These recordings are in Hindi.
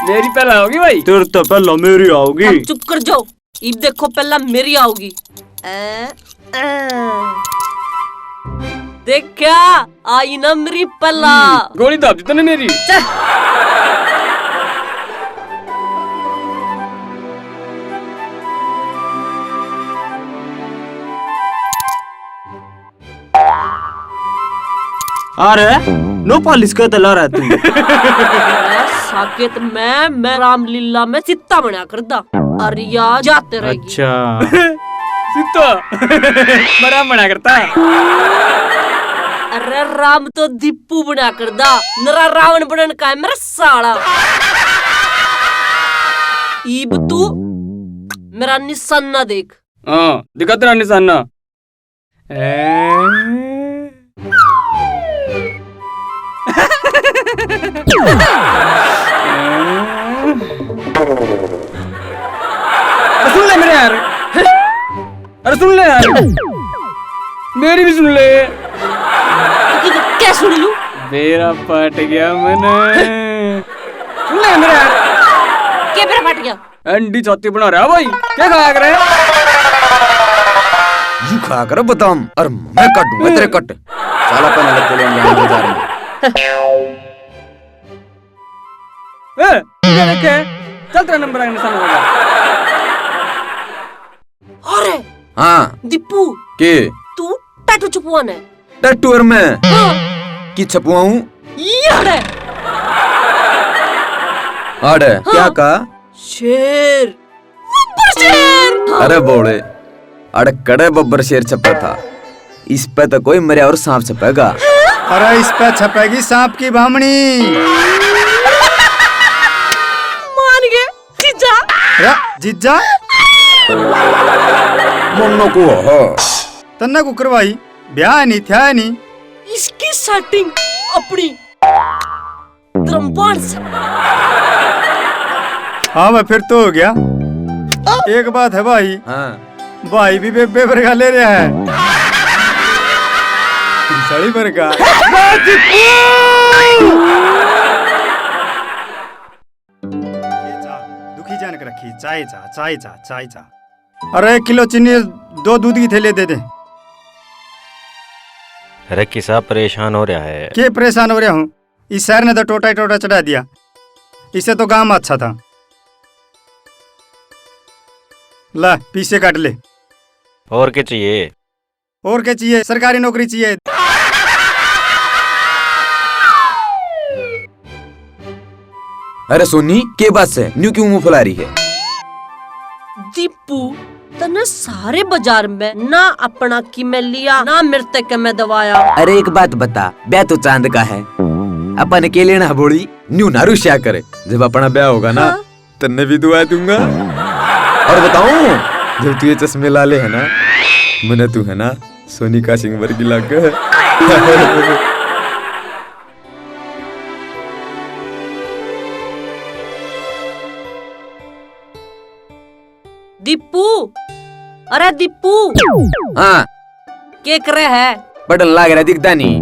मेरी पहला होगी भाई। तेरे तो पहला मेरी आओगी। अब चुप कर जाओ, इब देखो पहला मेरी आओगी। देख क्या आई ना मेरी पहला। गोली दाब दी तूने मेरी। अरे नो पालिस का तला रहा तू। साकेत मैं रामलीला में चित्ता बना कर दा अरिया जाते रहेगी। अच्छा सित्तो बड़ा बना करता। अरे राम तो दीपू बना कर दा, नरा रावण बनन का है मेरा साला। ईब तू मेरा निशाना देख। हाँ दिखा तेरा निशाना। सुन ले मेरे यार। अरे सुन ले यार, मेरी भी सुन ले। क्या सुन लूं? मेरा पट गया मैंने। सुन ले मेरे यार। क्या मेरा फट गया? अंडी चौथी बना रहा भाई, क्या खाया करे? यू खाया कर बताऊं और मैं काटूंगा तेरे कट। साला पहले लगते ले जाएंगे बाजार में। ये देखे, चल तेरा नंबर आगे निशान होगा। अरे हाँ दीपू के तू टैटू छुपवान है? टैटू और मैं हाँ। की छपवाऊं? यारे आड़े हाँ। क्या कहा? शेर, बब्बर शेर। हाँ। अरे बोले अरे कड़े बब्बर शेर छपा था, इस पे तो कोई मरे और सांप छपेगा। अरे इस पे छपेगी सांप की भामनी। मान गए जीजा। अरे जीजा मन्नो को हो तन्ना को करवाई, ब्याह नहीं था नहीं। इसकी सेटिंग अपनी धर्मपाल से। हाँ भाई फिर तो हो गया। एक बात है भाई, हाँ भाई भी बेबे बरगा ले रहा है। सड़ी बरगा। दुखी जान के रखी, चाय चा चाय चा चाय चा। अरे 1 किलो चीनी 2 दूध की थैली दे दे। अरे किसा परेशान हो रहा है? के परेशान हो रहा हूँ? इस शहर ने तो टोटा ही टोटा चढ़ा दिया, इससे तो गांव अच्छा था। ला पीछे काट ले। और क्या चाहिए? और क्या चाहिए? सरकारी नौकरी चाहिए। अरे सोनी के बात से न्यू क्यों मुंह फुला रही है? दीपू तने सारे बाजार में ना अपना की में लिया ना मृतक के में दवाया। अरे एक बात बता, ब्याह तो चांद का है, अपन अकेले ना बोली न्यू ना रुष्या करे। जब अपना ब्याह होगा ना हाँ? तन्ने भी दुआ दूंगा। और बताऊं जब तू ये चश्मे लाले है ना, मैंने तू है ना सोनी का सिंह वर्गी लग गए। दीपू, अरे दीपू हाँ के करे है? बटन लाग रहा दिखता नहीं।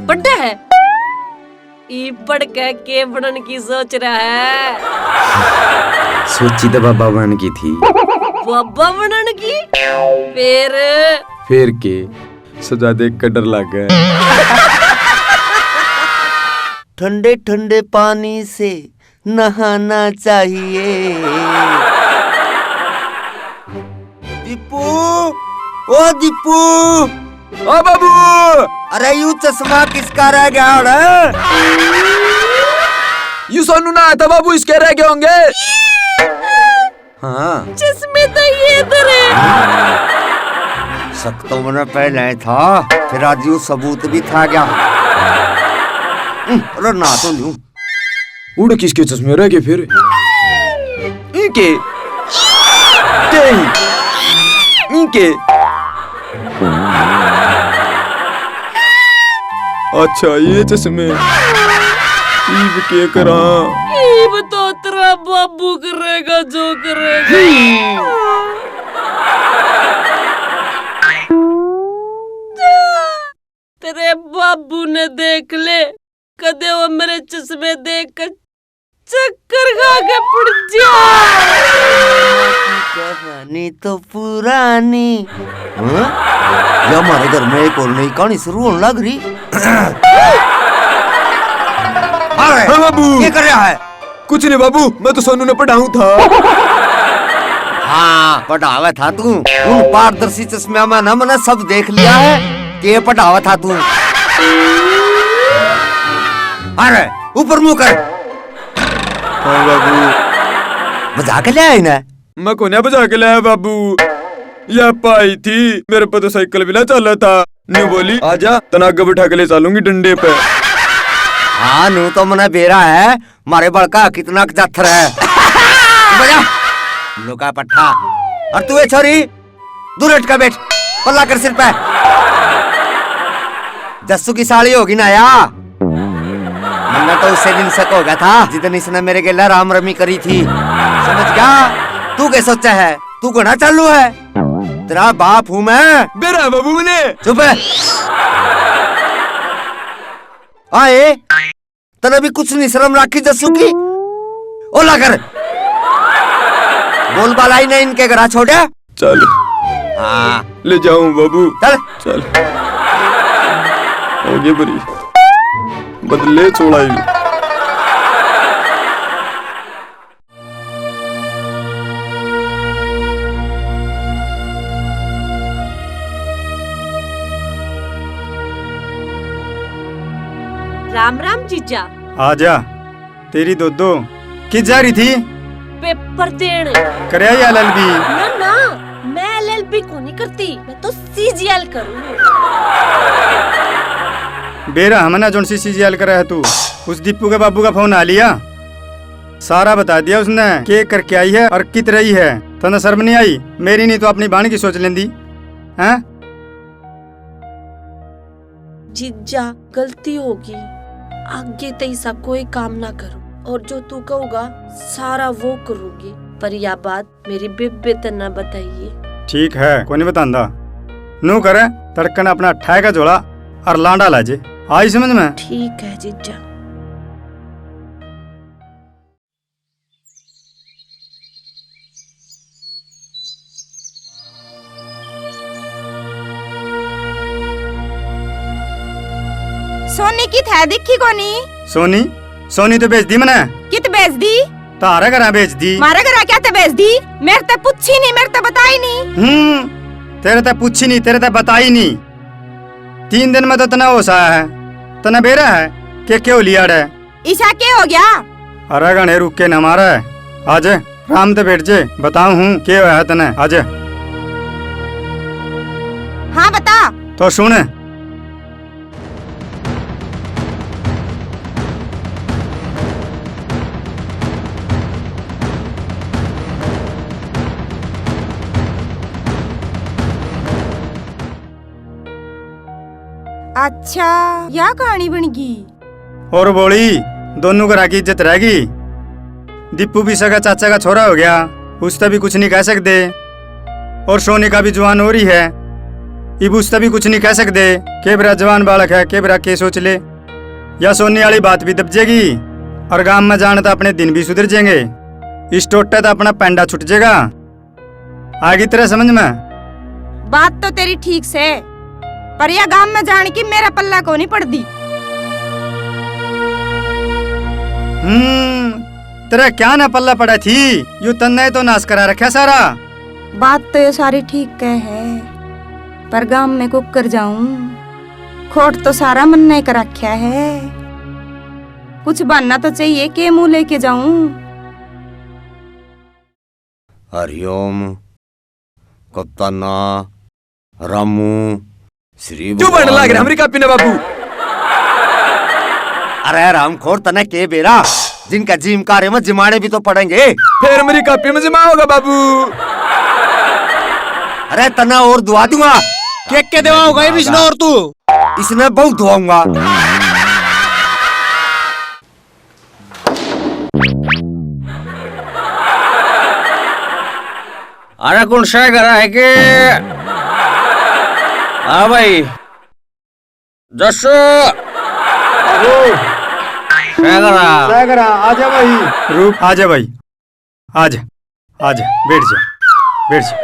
बड्डे है ई पढ़ के बनन की सोच रहा है? सोची तो बाबा बन की थी। बाबा बनन की? फिर के सजा देख कर डर लग गया। ठंडे ठंडे पानी से नहाना चाहिए। दीपू, ओ दीपू, ओ बाबू, अरे यू चश्मा किसका रह गया है? यू सोनू ना था बाबू, इसके रह गए होंगे। हाँ चश्मे तो ये तेरे। शक तो मैंने पहले था, फिर आज यू सबूत भी था क्या? अरे ना तो लूं। उड़ किसके चश्मे रह गए फिर? इनके इनके। अच्छा ये चश्मे ईब के करा। ईब तो तेरा बाबू करेगा जो करेगा। तेरे बाबू ने देख ले, कदे वो मेरे चश्मे देख कर चक्कर खा के पड़ जा। कहानी तो पुरानी। हाँ? ये हमारे घर में एक और नई कहानी शुरू होने लग रही। हाँ बाबू, क्या कर रहा है? कुछ नहीं बाबू, मैं तो सोनू ने पढ़ाऊं था। हाँ, पढ़ावा था तू। उन पारदर्शी चश्मे में ना मैंने सब देख लिया है कि ये पढ़ावा था तू। अरे ऊपर मुंह कर। हाँ बाबू। बजा के ले आए ना? मैं कोने बजा के लाया बाबू। यह पाई थी, मेरे पे तो साइकिल भी ना चला था। न्यू बोली आजा, तनाग बिठा के ले चलूंगी डंडे पे। हाँ नू तो मना बेरा है, मारे बड़का कितना जाथर है। बजा लोका पट्टा। और तू छोरी दूर हट का बैठ, पल्ला कर सिर पे। जस्सू की साड़ी होगी ना या? मन्ना तो उससे दिन शक हो गया था जितनी इसने मेरे गेला राम रमी करी थी। समझ गया? तू क्या सोचा है? तू घना चालू है? तेरा बाप हूँ मैं। बेरा बाबू मैंने। चुप है। आए तने भी कुछ नहीं शर्म राखी जस्सू की? ओला कर। बोल बाला ही नहीं इनके घर छोड़ा। चल हाँ ले जाऊं बाबू। चल। चल हो गया बरी, बदले छोड़ा ही। राम राम जीजा। आजा तेरी दो किस जा रही थी? पेपर देने। करे LLB? ना ना, मैं LLB को नहीं करती, मैं तो CGL करूँ। बेरा हमने जोन सी CGL करा है तू, उस दीपू के बाबू का फोन आ लिया, सारा बता दिया उसने के करके आई है और कित रही है। तना शर्म नहीं आई? मेरी नहीं तो अपनी बाण की सोच लेंदी हैं? जीजा गलती होगी, आगे ते सब कोई काम ना करूं, और जो तू कहूगा सारा वो करूंगी, पर यह बात मेरी बेबे ते ना बताइए। ठीक है, कोई नहीं बतांदा। नू करे तड़कन अपना ठाए का झोला और लांडा लाजे। आई समझ में? ठीक है जीजा। सोनी की थे दिखी कोनी? सोनी तो बेच दी मैंने। कित बेच दी? तारा घर बेच दी। मारे घर क्या ते बेच दी? मेरे ते पूछी नहीं, मेरे ते बताई नहीं। तेरे ते पूछी नहीं, तेरे ते बताई नहीं। 3 दिन में तो तना होश आया है, तना बेरा है के क्यों लिया है? ईशा क्या हो गया? अरे गणे रुक के न मारा है। आज राम ते बैठ जे, बताऊं हूँ के है तने आज। हाँ बता। तो सुन, अच्छा यह कहानी बन गई। और बोली दोनों घरा की इज्जत रहेगी। दीपू भी सगा चाचा का छोरा हो गया, उससे भी कुछ नहीं कह सकते। और सोनी का भी जवान हो रही है, इब उससे भी कुछ नहीं कह सकते। के बरा जवान बालक है, के बरा के सोच ले। या सोनी वाली बात भी दबजेगी और गांव में जाने तो अपने दिन भी सुधर जाएंगे। इस टोटे तो अपना पेंडा छुट जाएगा। आगे तेरा समझ में? बात तो तेरी ठीक से, पर यह गांव में जाने की मेरा पल्ला को नहीं पड़ दी। तेरा क्या ना पल्ला पड़ा थी? यू तन्ने तो नाश करा रखा सारा। बात तो ये सारी ठीक कह है, पर गांव में को कर जाऊं, खोट तो सारा मन नहीं कर रखा है। कुछ बनना तो चाहिए के मुंह लेके जाऊं। हरिओम कप्ताना रामू श्री क्यों बढ़ने लग रहा हमारी कापी ना बाबू? अरे राम खोर तना के बेरा, जिनका जिम कार्य में जिमाने भी तो पड़ेंगे। फिर मेरी कापी में जमा होगा बाबू। अरे तना और दुआ दूंगा। के देवा होगा विष्णु और तू? इसने बहुत दुआऊंगा। अरे कौन सा करा है के? हाँ भाई जसो सैगरा आजा भाई। रूप आजा भाई, आजा आजा, बैठ जा बैठ जा।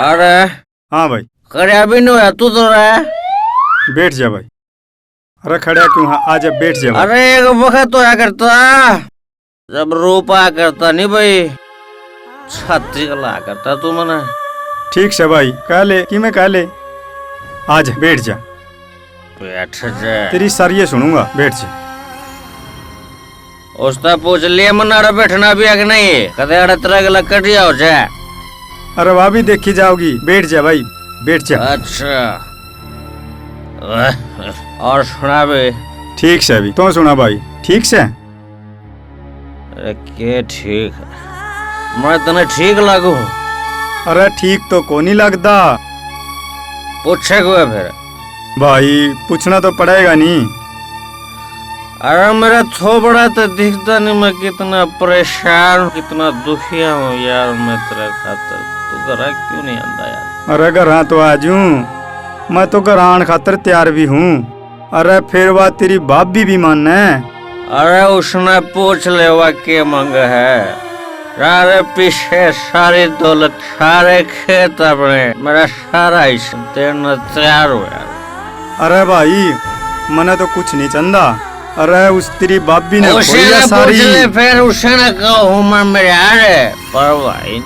अरे हाँ भाई खड़ा भी नहीं है तू तो रहा। बैठ जा भाई। अरे खड़ा क्यों? हाँ आजा बैठ जा भाई। अरे एक वक्त तो क्या करता जब रूपा करता नहीं भाई, छाती गला करता तू मना। ठीक से भाई, कह ले कि मैं कह ले। आजा बैठ जा, बैठ जा। तेरी सारी सुनूंगा, बैठ जा। उसका पूछ लिया मना बैठना भी है कि नहीं, कदे अड़े तरह गला कटिया हो जाए। अरे वह भी देखी जाओगी, बैठ जा भाई बैठ जा। अच्छा और सुना भी। ठीक से अभी तो सुना भाई, ठीक से। अरे के ठीक है, मैं तने ठीक लागू। अरे ठीक तो को नहीं लगता। पूछे को है फिर भाई पूछना तो पड़ेगा नहीं। अरे मेरा थोबड़ा तो दिखता नहीं, मैं कितना परेशान कितना दुखिया हूँ यार मैं तेरे खातर। तू घर क्यों नहीं आंदा यार? अरे घर हाँ तो आ जूं, मैं तो घर आने खातर तैयार भी हूँ। अरे फिर वह तेरी भाभी भी मानना है। अरे उसने पूछ ले वह के मंग है। अरे पीछे सारी दौलत सारे खेत अपने मेरा सारा हिस्सा देना तैयार हो यार। अरे भाई मने तो कुछ नहीं चंदा। अरे उस तेरी भाभी ने उसे खोई है न सारी। पूछ ले फिर उसे न कहो मैं मेरे यार पर भाई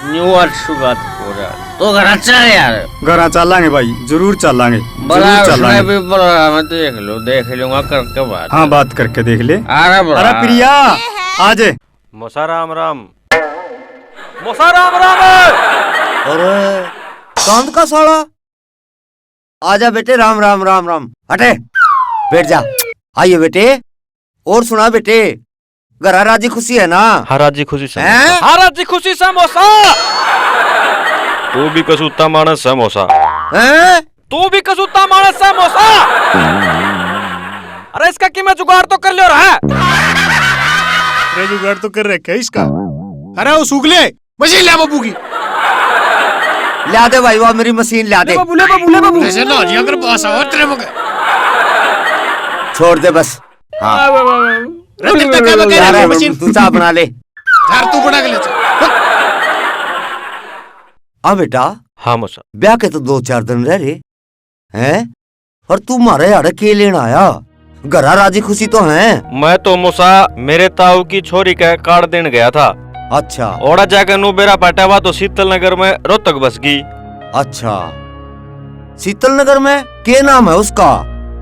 न्यू अच्छी बात हो रहा तो घर चल यार। घर चलांगे भाई, जरूर चलांगे बड़ा जरूर उसने चलांगे। भी बोला मैं देख लूंगा करके बात। हाँ बात करके देख ले। अरे बड़ा अरे प्रिया आजे। मोसा राम राम। मोसा राम राम। अरे चांद का साला, आजा बेटे। राम राम राम राम। हटे बैठ जा। आइए बेटे, और सुना बेटे, घर राजी खुशी है ना? हाँ राजी खुशी से। हैं? हारा जी खुशी समोसा। तू भी कसूता मानस समोसा। हैं? तू भी कसूता मानस समोसा। अरे इसका कि मैं जुगाड़ तो कर लियो रहा है। अरे जुगाड़ तो कर रखे इसका। अरे वो सूख ले मशीन ले बाबू की। ला दे भाई, वो मेरी मशीन ला दे। बाबू ले बाबू। जैसे ना जी अगर पास आओ तेरे मगे। छोड़ दे बस। हाँ अरे तेरे तक क्या बके यार, रे मशीन। तू चाय बना ले। यार तू बना के ले चल। हाँ बेटा, हाँ मोसा। ब्याह के तो 2-4 दिन रह रहे हैं, और तू मारे यार के लेना आया? घरा राजी खुशी तो है। मैं तो मोसा मेरे ताऊ की छोरी का कार्ड देने गया था। अच्छा ओड़ा जाकर नु बेरा पाटा हुआ तो शीतल नगर में रोहतक बस गई। अच्छा, शीतल नगर में क्या नाम है उसका?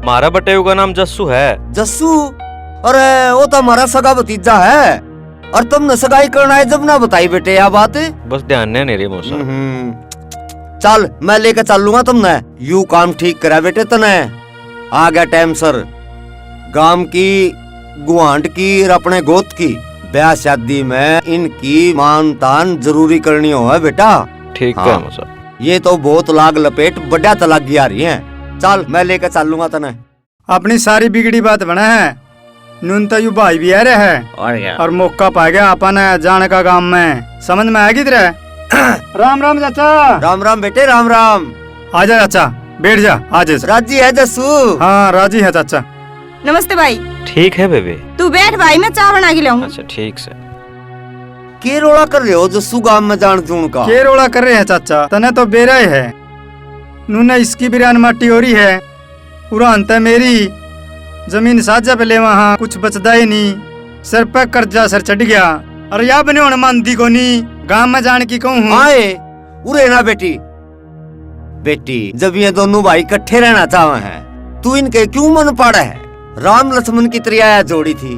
मारा बटेऊ का नाम जस्सू है। जस्सू? अरे वो तो हमारा सगा भतीजा है। और तुमने सगाई करना है जब ना बताई बेटे यह बात। बस ध्यान नहीं रही मोसा। चल मैं लेके चल लूंगा तुमने। यू काम ठीक करा बेटे तने। आ गया टाइम सर। गांव की गुआंट की और अपने गोत की ब्याह शादी में इनकी मान तान जरूरी करनी हो है बेटा। ठीक हाँ। है मोसा। ये तो बहुत लाग लपेट बढ़िया तलाक आ रही है। चल मैं लेकर चल लूंगा तने। अपनी सारी बिगड़ी बात बना है। नून तो यू भाई भी आ रहा है, और क्या? और मौका पा गया अपन जाने का गांव में। समझ में आएगी तेरे? राम राम चाचा। राम राम बेटे, राम राम। आजा चाचा बैठ जा। आजा। राजी है जस्सू? हाँ राजी है चाचा। नमस्ते भाई। ठीक है बेबी। तू बैठ भाई, मैं चाय बना के लाऊं। अच्छा ठीक से। के रोड़ा कर रहे हो जस्सू गांव में जान जून का? के रोड़ा कर रहे हैं चाचा? तने तो बेरा ही है। नूने इसकी बिरान माटी हो रही है, पूरा अंत है मेरी जमीन साझा पे ले, वहाँ कुछ बचदा ही नहीं। सर पे कर्जा सर चढ़ गया। अरे या बने होने मानती को नहीं, गांव में जाने की कहूँ हूँ। आए उरे ना बेटी। बेटी जब ये दोनों भाई इकट्ठे रहना चाहे हैं, तू इनके क्यों मन पड़ा है? राम लक्ष्मण की त्रिया जोड़ी थी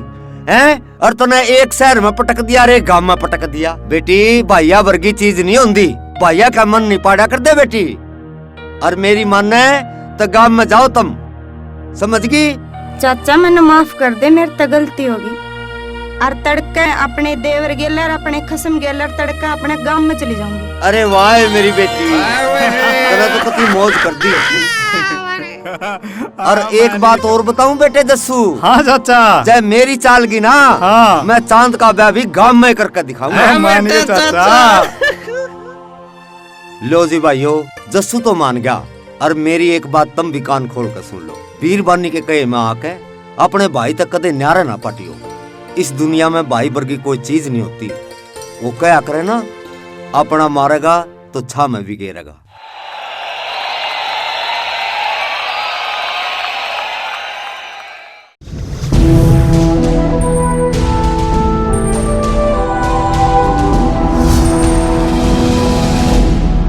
हैं, और तूने एक शहर में पटक दिया, रे गांव में पटक दिया। बेटी भाइया वर्गी चीज नहीं होती, भाइया का मन नहीं पाड़ा कर दे बेटी। और मेरी मन है तो गांव में जाओ तुम, समझ गई? चाचा मैंने माफ कर दे, मेरी तो गलती होगी। और तड़के अपने देवर गेलर अपने खसम गेलर तड़का अपने गांव में चली जाऊंगी। अरे वाह मेरी बेटी, तूने तो कति मौज कर दी। और एक बात और बताऊं बेटे जस्सू। हाँ चाचा। जब मेरी चाल की ना, हाँ। मैं चांद का ब्याह भी गांव में करके दिखाऊंगा। मानिए चाचा। लो जी भाइयों, जस्सू तो मान गया। और मेरी एक बात तुम भी कान खोल कर सुन लो। वीर बानी के कहे में आके अपने भाई तक कदे न्यारे ना पटियो। इस दुनिया में भाई वर्गी कोई चीज नहीं होती। वो क्या करे ना, अपना मारेगा तो छा में भी गिरेगा।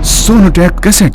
सोनोटेक कैसेट।